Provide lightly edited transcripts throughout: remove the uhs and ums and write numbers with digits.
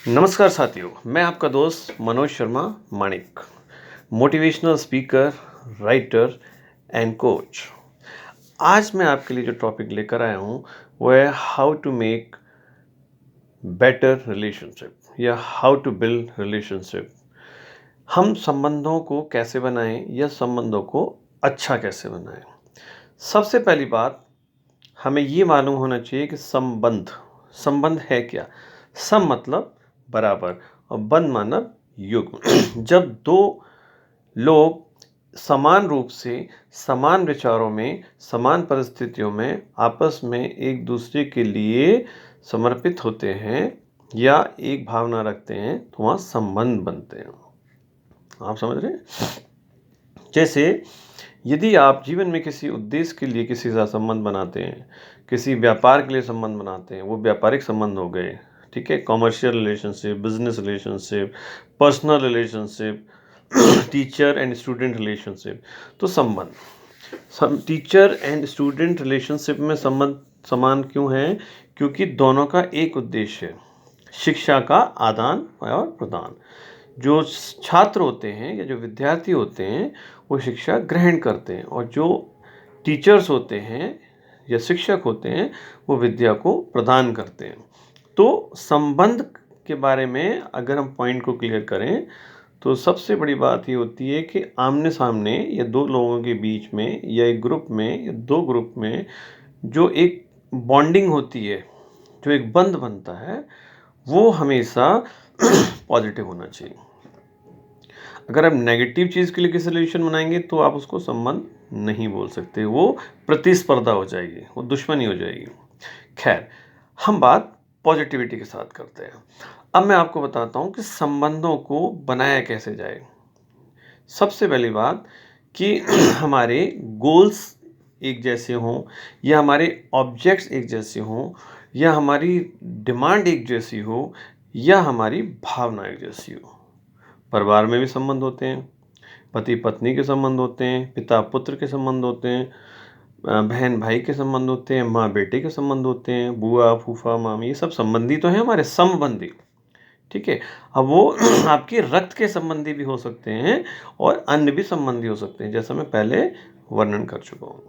नमस्कार साथियों, मैं आपका दोस्त Manoj Sharma Manik, motivational speaker, writer and coach. आज मैं आपके लिए जो टॉपिक लेकर आया हूँ वो है how to make better relationship या हाउ टू बिल्ड रिलेशनशिप। हम संबंधों को कैसे बनाएं या संबंधों को अच्छा कैसे बनाएं। सबसे पहली बात, हमें ये मालूम होना चाहिए कि संबंध संबंध है क्या। सम मतलब बराबर और बंध मानव युग्म। जब दो लोग समान रूप से समान विचारों में समान परिस्थितियों में आपस में एक दूसरे के लिए समर्पित होते हैं या एक भावना रखते हैं तो वहाँ संबंध बनते हैं। आप समझ रहे हैं? जैसे यदि आप जीवन में किसी उद्देश्य के लिए किसी से संबंध बनाते हैं, किसी व्यापार के लिए संबंध बनाते हैं, वो व्यापारिक संबंध हो गए, ठीक है, commercial relationship, business relationship, personal relationship, teacher and student relationship. तो संबंध टीचर एंड स्टूडेंट रिलेशनशिप में संबंध समान क्यों है? क्योंकि दोनों का एक उद्देश्य है, शिक्षा का आदान और प्रदान। जो छात्र होते हैं या जो विद्यार्थी होते हैं वो शिक्षा ग्रहण करते हैं, और जो टीचर्स होते हैं या शिक्षक होते हैं वो विद्या को प्रदान करते हैं। तो संबंध के बारे में अगर हम पॉइंट को क्लियर करें तो सबसे बड़ी बात ये होती है कि आमने सामने या दो लोगों के बीच में या एक ग्रुप में या दो ग्रुप में जो एक बॉन्डिंग होती है, जो एक बंध बनता है, वो हमेशा पॉजिटिव होना चाहिए। अगर आप नेगेटिव चीज़ के लिए किसी रिलेशन बनाएंगे तो आप उसको संबंध नहीं बोल सकते, वो प्रतिस्पर्धा हो जाएगी, वो दुश्मनी हो जाएगी। खैर, हम बात पॉजिटिविटी के साथ करते हैं। अब मैं आपको बताता हूँ कि संबंधों को बनाया कैसे जाए। सबसे पहली बात कि हमारे गोल्स एक जैसे हों या हमारे ऑब्जेक्ट्स एक जैसे हों या हमारी डिमांड एक जैसी हो या हमारी भावना एक जैसी हो। परिवार में भी संबंध होते हैं, पति पत्नी के संबंध होते हैं, पिता पुत्र के संबंध होते हैं, बहन भाई के संबंध होते हैं, माँ बेटे के संबंध होते हैं, बुआ फूफा मामी, ये सब संबंधी तो हैं हमारे संबंधी, ठीक है। अब वो आपके रक्त के संबंधी भी हो सकते हैं और अन्य भी संबंधी हो सकते हैं, जैसा मैं पहले वर्णन कर चुका हूँ।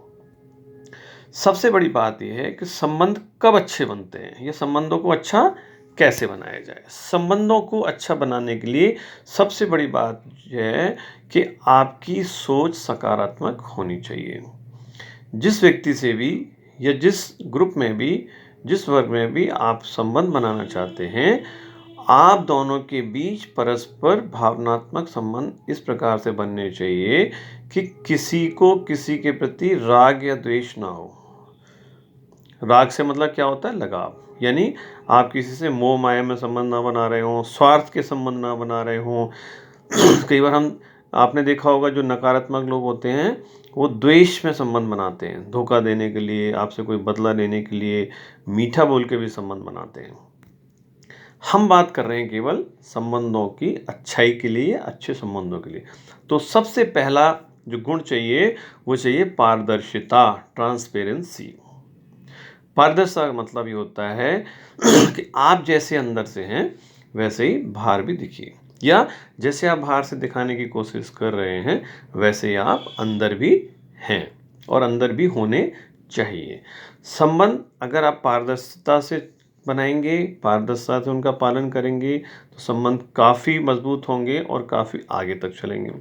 सबसे बड़ी बात यह है कि संबंध कब अच्छे बनते हैं या संबंधों को अच्छा कैसे बनाया जाए। संबंधों को अच्छा बनाने के लिए सबसे बड़ी बात यह है कि आपकी सोच सकारात्मक होनी चाहिए। जिस व्यक्ति से भी या जिस ग्रुप में भी, जिस वर्ग में भी आप संबंध बनाना चाहते हैं, आप दोनों के बीच परस्पर भावनात्मक संबंध इस प्रकार से बनने चाहिए कि किसी को किसी के प्रति राग या द्वेष ना हो। राग से मतलब क्या होता है? लगाव। यानी आप किसी से मोह माया में संबंध ना बना रहे हों, स्वार्थ के संबंध ना बना रहे हों। कई बार आपने देखा होगा जो नकारात्मक लोग होते हैं वो द्वेष में संबंध बनाते हैं, धोखा देने के लिए, आपसे कोई बदला लेने के लिए, मीठा बोल के भी संबंध बनाते हैं। हम बात कर रहे हैं केवल संबंधों की अच्छाई के लिए, अच्छे संबंधों के लिए। तो सबसे पहला जो गुण चाहिए वो चाहिए पारदर्शिता, ट्रांसपेरेंसी। पारदर्शिता का मतलब ये होता है कि आप जैसे अंदर से हैं वैसे ही बाहर भी दिखिए, या जैसे आप बाहर से दिखाने की कोशिश कर रहे हैं वैसे ही आप अंदर भी हैं और अंदर भी होने चाहिए। संबंध अगर आप पारदर्शिता से बनाएंगे, पारदर्शिता से उनका पालन करेंगे तो संबंध काफ़ी मजबूत होंगे और काफ़ी आगे तक चलेंगे।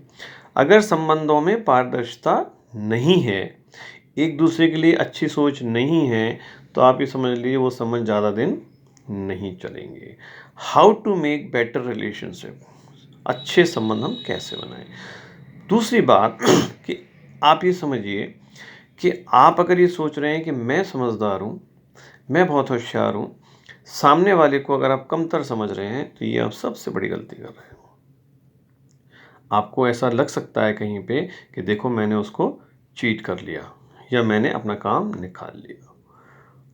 अगर संबंधों में पारदर्शिता नहीं है, एक दूसरे के लिए अच्छी सोच नहीं है, तो आप ये समझ लीजिए वो संबंध ज़्यादा दिन नहीं चलेंगे। How to make better relationship, अच्छे संबंध हम कैसे बनाएं। दूसरी बात कि आप ये समझिए कि आप अगर ये सोच रहे हैं कि मैं समझदार हूँ, मैं बहुत होशियार हूँ, सामने वाले को अगर आप कमतर समझ रहे हैं तो ये आप सबसे बड़ी गलती कर रहे हैं। आपको ऐसा लग सकता है कहीं पे कि देखो मैंने उसको चीट कर लिया या मैंने अपना काम निकाल लिया।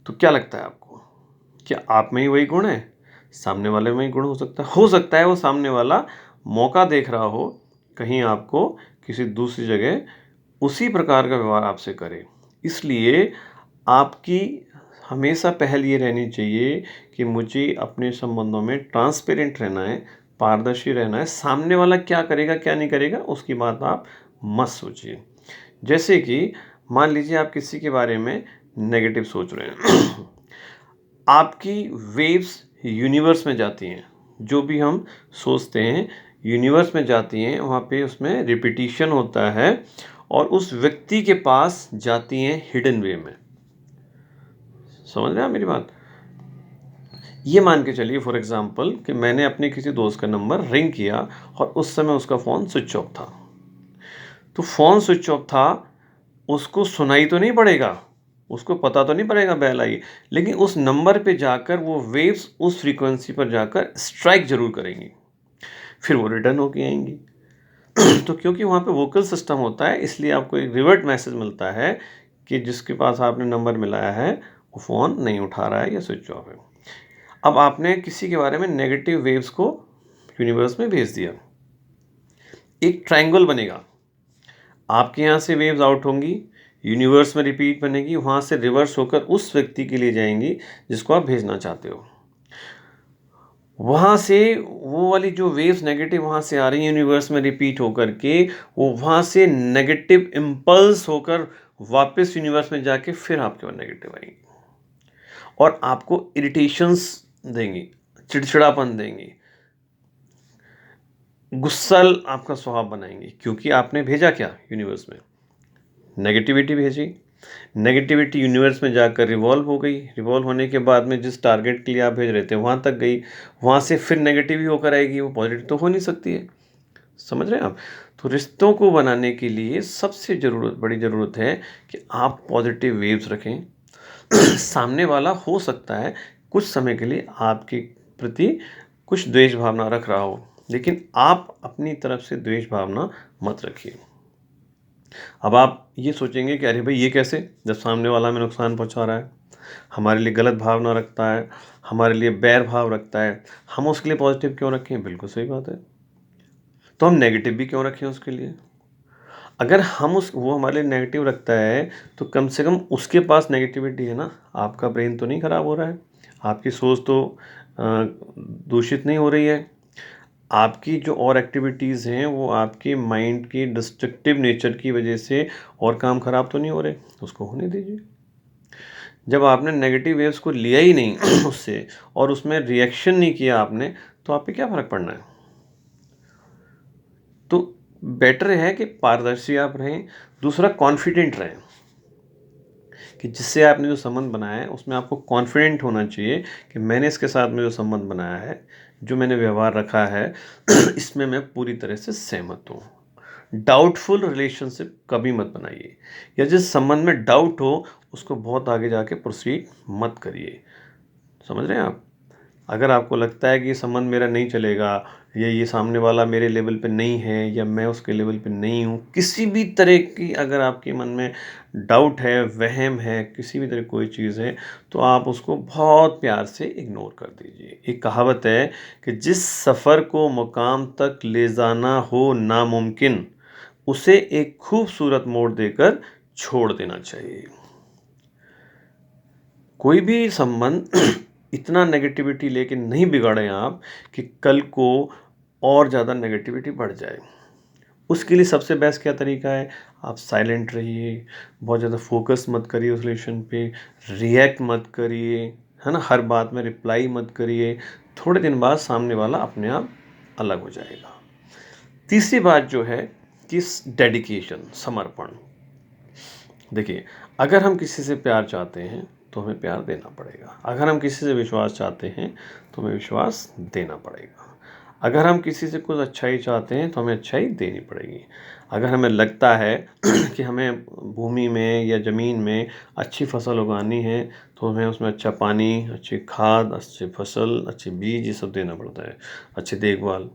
तो क्या लगता है आपको? क्या आप में ही वही गुण है? सामने वाले में ही गुण हो सकता है? हो सकता है वो सामने वाला मौका देख रहा हो कहीं आपको किसी दूसरी जगह उसी प्रकार का व्यवहार आपसे करे, इसलिए आपकी हमेशा पहल ये रहनी चाहिए कि मुझे अपने संबंधों में ट्रांसपेरेंट रहना है, पारदर्शी रहना है। सामने वाला क्या करेगा, क्या नहीं करेगा, उसकी बात आप मत सोचिए। जैसे कि मान लीजिए आप किसी के बारे में नेगेटिव सोच रहे हैं। आपकी वेव्स यूनिवर्स में जाती हैं। जो भी हम सोचते हैं, यूनिवर्स में जाती हैं, वहाँ पे उसमें रिपीटिशन होता है और उस व्यक्ति के पास जाती हैं हिडन वे में। समझ रहे हैं आप मेरी बात? ये मान के चलिए फॉर एग्ज़ाम्पल कि मैंने अपने किसी दोस्त का नंबर रिंग किया और उस समय उसका फ़ोन स्विच ऑफ था। तो फ़ोन स्विच ऑफ था, उसको सुनाई तो नहीं पड़ेगा, उसको पता तो नहीं पड़ेगा बेल आई, लेकिन उस नंबर पे जाकर वो वेव्स उस फ्रीक्वेंसी पर जाकर स्ट्राइक ज़रूर करेंगी, फिर वो रिटर्न होके आएँगी। तो क्योंकि वहाँ पे वोकल सिस्टम होता है, इसलिए आपको एक रिवर्ट मैसेज मिलता है कि जिसके पास आपने नंबर मिलाया है, वो फ़ोन नहीं उठा रहा है या स्विच ऑफ है। अब आपने किसी के बारे में नेगेटिव वेव्स को यूनिवर्स में भेज दिया। एक ट्रायंगल बनेगा। आपके यहाँ से वेव्स आउट होंगी, यूनिवर्स में रिपीट बनेगी, वहाँ से रिवर्स होकर उस व्यक्ति के लिए जाएँगी जिसको आप भेजना चाहते हो। वहाँ से वो वाली जो वेव्स नेगेटिव वहाँ से आ रही हैं यूनिवर्स में रिपीट होकर के, वो वहाँ से नेगेटिव इम्पल्स होकर वापस यूनिवर्स में जाके फिर आपके पास नेगेटिव आएंगी और आपको इरिटेशंस देंगी, चिड़चिड़ापन देंगी, गुस्सल आपका स्वभाव बनाएंगी, क्योंकि आपने भेजा क्या यूनिवर्स में, नेगेटिविटी भेजी। नेगेटिविटी यूनिवर्स में जाकर रिवॉल्व हो गई, रिवॉल्व होने के बाद में जिस टारगेट के लिए आप भेज रहे थे वहाँ तक गई, वहाँ से फिर नेगेटिव ही होकर आएगी, वो पॉजिटिव तो हो नहीं सकती है। समझ रहे हैं आप? तो रिश्तों को बनाने के लिए सबसे बड़ी ज़रूरत है कि आप पॉजिटिव वेव्स रखें। सामने वाला हो सकता है कुछ समय के लिए आपके प्रति कुछ द्वेष भावना रख रहा हो, लेकिन आप अपनी तरफ से द्वेष भावना मत रखिए। अब आप ये सोचेंगे कि अरे भाई ये कैसे, जब सामने वाला हमें नुकसान पहुंचा रहा है, हमारे लिए गलत भावना रखता है, हमारे लिए बैर भाव रखता है, हम उसके लिए पॉजिटिव क्यों रखें? बिल्कुल सही बात है। तो हम नेगेटिव भी क्यों रखें उसके लिए? अगर हम उस वो हमारे लिए नेगेटिव रखता है तो कम से कम उसके पास नेगेटिविटी है ना, आपका ब्रेन तो नहीं खराब हो रहा है, आपकी सोच तो दूषित नहीं हो रही है, आपकी जो और एक्टिविटीज़ हैं वो आपके माइंड की डिस्ट्रक्टिव नेचर की वजह से और काम खराब तो नहीं हो रहे, उसको होने दीजिए। जब आपने नेगेटिव वेव्स को लिया ही नहीं उससे और उसमें रिएक्शन नहीं किया आपने, तो आप पे क्या फ़र्क पड़ना है? तो बेटर है कि पारदर्शी आप रहें। दूसरा कॉन्फिडेंट रहें कि जिससे आपने जो संबंध बनाया है उसमें आपको कॉन्फिडेंट होना चाहिए कि मैंने इसके साथ में जो संबंध बनाया है, जो मैंने व्यवहार रखा है इसमें मैं पूरी तरह से सहमत हूँ। डाउटफुल रिलेशनशिप कभी मत बनाइए, या जिस संबंध में डाउट हो उसको बहुत आगे जाके प्रोसीड मत करिए। समझ रहे हैं आप? अगर आपको लगता है कि ये संबंध मेरा नहीं चलेगा, या ये सामने वाला मेरे लेवल पे नहीं है, या मैं उसके लेवल पे नहीं हूँ, किसी भी तरह की अगर आपके मन में डाउट है, वहम है, किसी भी तरह की कोई चीज़ है, तो आप उसको बहुत प्यार से इग्नोर कर दीजिए। एक कहावत है कि जिस सफ़र को मुकाम तक ले जाना हो नामुमकिन, उसे एक खूबसूरत मोड़ देकर छोड़ देना चाहिए। कोई भी संबंध इतना नेगेटिविटी लेके नहीं बिगाड़ें आप कि कल को और ज़्यादा नेगेटिविटी बढ़ जाए। उसके लिए सबसे बेस्ट क्या तरीका है, आप साइलेंट रहिए, बहुत ज़्यादा फोकस मत करिए उस रिलेशन पे, रिएक्ट मत करिए, है ना, हर बात में रिप्लाई मत करिए। थोड़े दिन बाद सामने वाला अपने आप अलग हो जाएगा। तीसरी बात जो है कि डेडिकेशन, समर्पण। देखिए, अगर हम किसी से प्यार चाहते हैं तो हमें प्यार देना पड़ेगा। अगर हम किसी से विश्वास चाहते हैं तो हमें विश्वास देना पड़ेगा। अगर हम किसी से कुछ अच्छाई चाहते हैं तो हमें अच्छाई देनी पड़ेगी। अगर हमें लगता है कि हमें भूमि में या ज़मीन में अच्छी फसल उगानी है तो हमें उसमें अच्छा पानी, अच्छी खाद, अच्छी फसल, अच्छे बीज, ये सब देना पड़ता है, अच्छी देखभाल।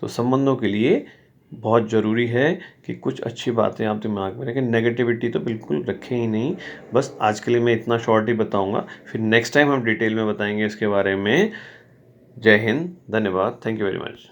तो संबंधों के लिए बहुत ज़रूरी है कि कुछ अच्छी बातें आप दिमाग में रखें, नेगेटिविटी तो बिल्कुल रखें ही नहीं। बस आज के लिए मैं इतना शॉर्ट ही बताऊंगा, फिर नेक्स्ट टाइम हम डिटेल में बताएंगे इसके बारे में। जय हिंद, धन्यवाद, थैंक यू वेरी मच।